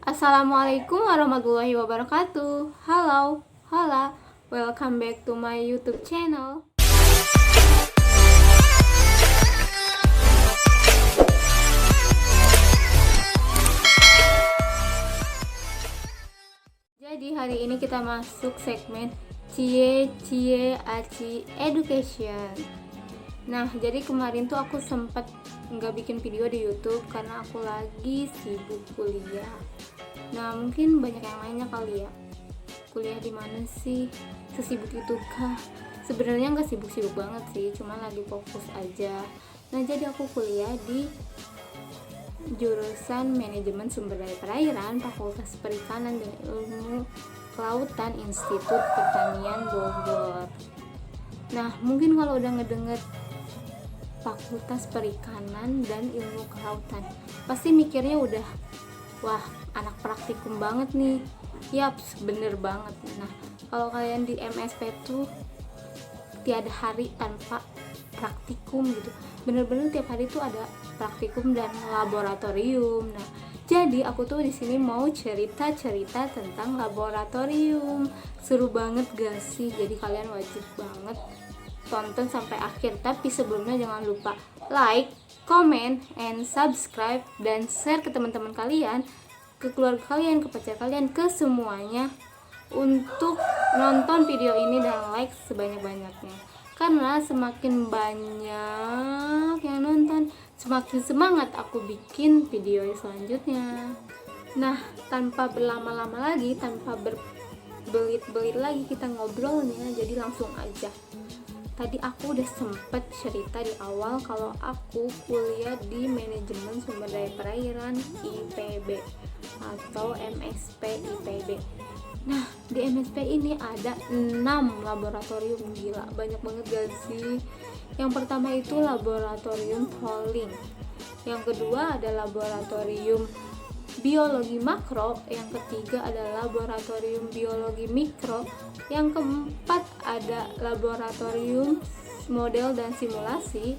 Assalamualaikum warahmatullahi wabarakatuh. Halo, halo, welcome back to my YouTube channel. Jadi hari ini kita masuk segmen Cie Cie Aci Education. Nah, jadi kemarin tuh aku sempat nggak bikin video di YouTube karena aku lagi sibuk kuliah. Nah, mungkin banyak yang nanya kali ya, kuliah di mana sih? Sesibuk itu kah? Sebenarnya nggak sibuk-sibuk banget sih, cuma lagi fokus aja. Nah, jadi aku kuliah di jurusan Manajemen Sumber Daya Perairan, Fakultas Perikanan dan Ilmu Kelautan, Institut Pertanian Bogor. Nah, mungkin kalau udah ngedenger Fakultas Perikanan dan Ilmu Kelautan, pasti mikirnya udah, wah, anak praktikum banget nih. Yaps, bener banget. Nah, kalau kalian di MSP tuh tiada hari tanpa praktikum gitu. Bener-bener tiap hari tuh ada praktikum dan laboratorium. Nah, jadi aku tuh di sini mau cerita-cerita tentang laboratorium. Seru banget gak sih? Jadi kalian wajib banget tonton sampai akhir. Tapi sebelumnya jangan lupa like, comment, and subscribe, dan share ke teman-teman kalian, ke keluarga kalian, ke pacar kalian, ke semuanya untuk nonton video ini dan like sebanyak-banyaknya. Karena semakin banyak yang nonton, semakin semangat aku bikin video selanjutnya. Nah, tanpa berlama-lama lagi, tanpa berbelit-belit lagi kita ngobrolnya, jadi langsung aja. Tadi aku udah sempet cerita di awal kalau aku kuliah di Manajemen Sumber Daya Perairan IPB atau MSP IPB. Nah, di MSP ini ada 6 laboratorium. Gila, banyak banget gak sih? Yang pertama itu laboratorium polling. Yang kedua ada laboratorium biologi makro, yang ketiga ada laboratorium biologi mikro, yang keempat ada laboratorium model dan simulasi,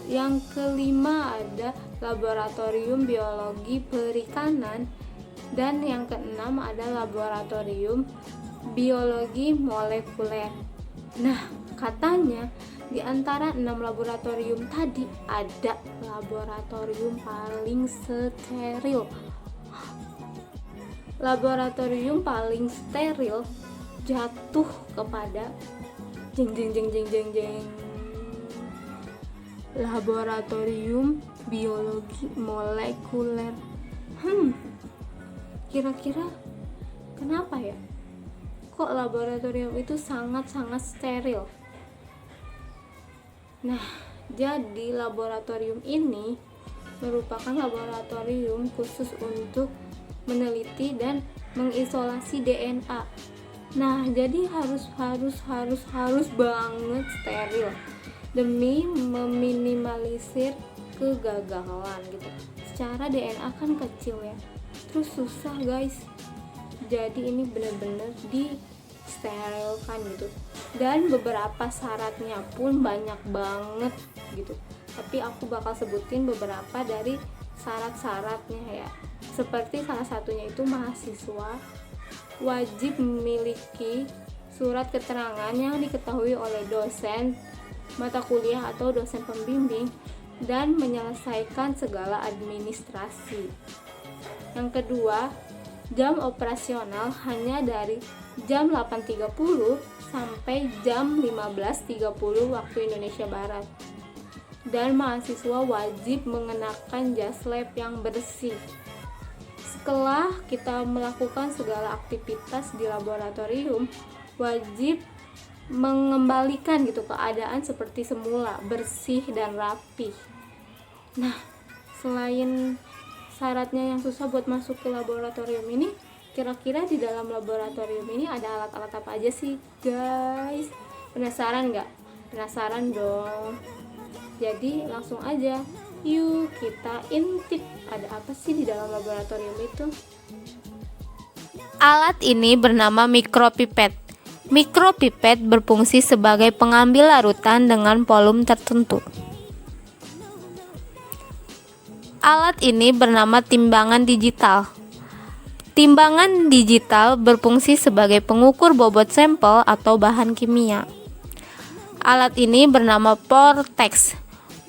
yang kelima ada laboratorium biologi perikanan, dan yang keenam ada laboratorium biologi molekuler. Nah, katanya di antara 6 laboratorium tadi ada laboratorium paling steril. Laboratorium paling steril jatuh kepada laboratorium biologi molekuler. Kira-kira kenapa ya? Kok laboratorium itu sangat-sangat steril? Nah, jadi laboratorium ini merupakan laboratorium khusus untuk meneliti dan mengisolasi DNA. Nah, jadi harus banget steril demi meminimalisir kegagalan gitu. Secara DNA kan kecil ya, terus susah guys. Jadi ini benar-benar disterilkan gitu. Dan beberapa syaratnya pun banyak banget gitu. Tapi aku bakal sebutin beberapa dari syarat-syaratnya ya. Seperti salah satunya itu mahasiswa wajib memiliki surat keterangan yang diketahui oleh dosen mata kuliah atau dosen pembimbing dan menyelesaikan segala administrasi. Yang kedua, jam operasional hanya dari jam 8.30 sampai jam 15.30 waktu Indonesia Barat. Dan mahasiswa wajib mengenakan jas lab yang bersih. Setelah kita melakukan segala aktivitas di laboratorium, wajib mengembalikan gitu keadaan seperti semula, bersih dan rapi. Nah, selain syaratnya yang susah buat masuk ke laboratorium ini, kira-kira di dalam laboratorium ini ada alat-alat apa aja sih guys? Penasaran nggak? Penasaran dong. Jadi langsung aja, yuk kita intip ada apa sih di dalam laboratorium itu. Alat ini bernama mikropipet. Mikropipet berfungsi sebagai pengambil larutan dengan volume tertentu. Alat ini bernama timbangan digital. Timbangan digital berfungsi sebagai pengukur bobot sampel atau bahan kimia. Alat ini bernama Vortex.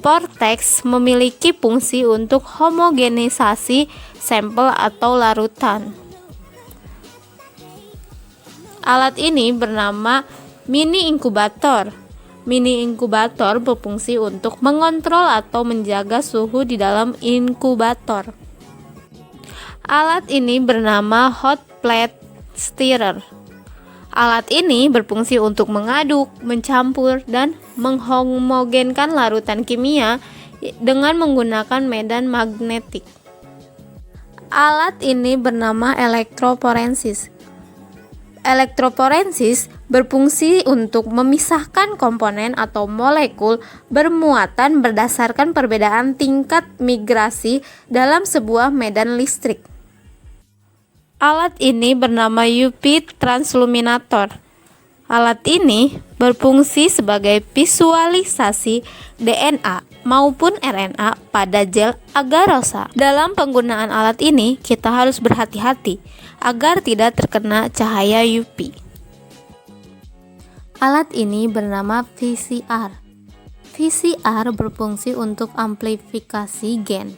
Vortex memiliki fungsi untuk homogenisasi sampel atau larutan. Alat ini bernama mini inkubator. Mini inkubator berfungsi untuk mengontrol atau menjaga suhu di dalam inkubator. Alat ini bernama hot plate stirrer. Alat ini berfungsi untuk mengaduk, mencampur, dan menghomogenkan larutan kimia dengan menggunakan medan magnetik. Alat ini bernama elektroforensis. Elektroforensis berfungsi untuk memisahkan komponen atau molekul bermuatan berdasarkan perbedaan tingkat migrasi dalam sebuah medan listrik. Alat ini bernama UV transluminator. Alat ini berfungsi sebagai visualisasi DNA maupun RNA pada gel agarosa. Dalam penggunaan alat ini, kita harus berhati-hati agar tidak terkena cahaya UV. Alat ini bernama VCR. VCR berfungsi untuk amplifikasi gen.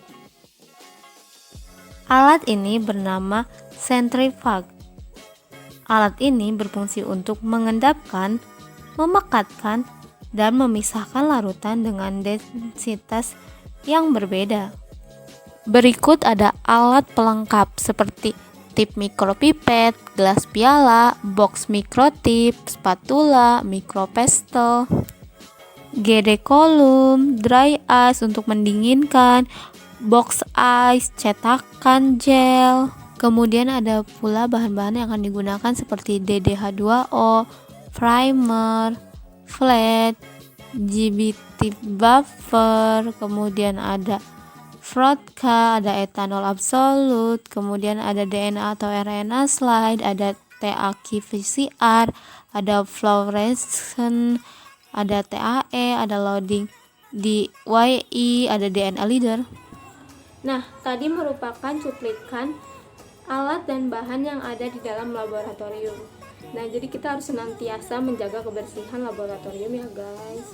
Alat ini bernama centrifuge. Alat ini berfungsi untuk mengendapkan, memekatkan, dan memisahkan larutan dengan densitas yang berbeda. Berikut ada alat pelengkap seperti tip mikropipet, gelas piala, box mikrotip, spatula, mikropestel, GD kolom, dry ice untuk mendinginkan, box ice, cetakan gel. Kemudian ada pula bahan-bahan yang akan digunakan seperti DDH2O, primer, flat, GBT buffer, kemudian ada vodka, ada etanol absolut, kemudian ada DNA atau RNA slide, ada TAQ VCR, ada fluorescent, ada TAE, ada loading di YI, ada DNA leader. Nah, tadi merupakan cuplikan alat dan bahan yang ada di dalam laboratorium. Nah, jadi kita harus senantiasa menjaga kebersihan laboratorium ya guys.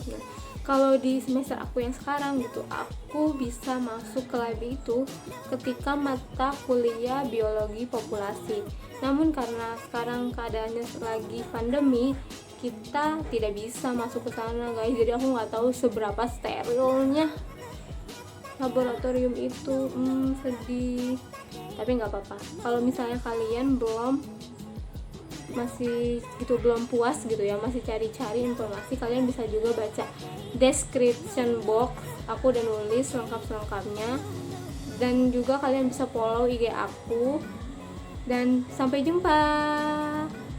Nah, kalau di semester aku yang sekarang gitu, aku bisa masuk ke lab itu ketika mata kuliah biologi populasi. Namun karena sekarang keadaannya lagi pandemi, kita tidak bisa masuk ke sana guys. Jadi aku nggak tahu seberapa sterilnya laboratorium itu. Sedih. Tapi nggak apa-apa. Kalau misalnya kalian masih belum puas gitu ya, masih cari-cari informasi, kalian bisa juga baca description box. Aku udah nulis lengkap-lengkapnya, dan juga kalian bisa follow IG aku. Dan sampai jumpa.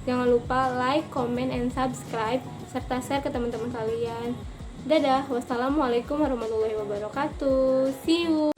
Jangan lupa like, comment, and subscribe, serta share ke teman-teman kalian. Dadah, wassalamualaikum warahmatullahi wabarakatuh. See you.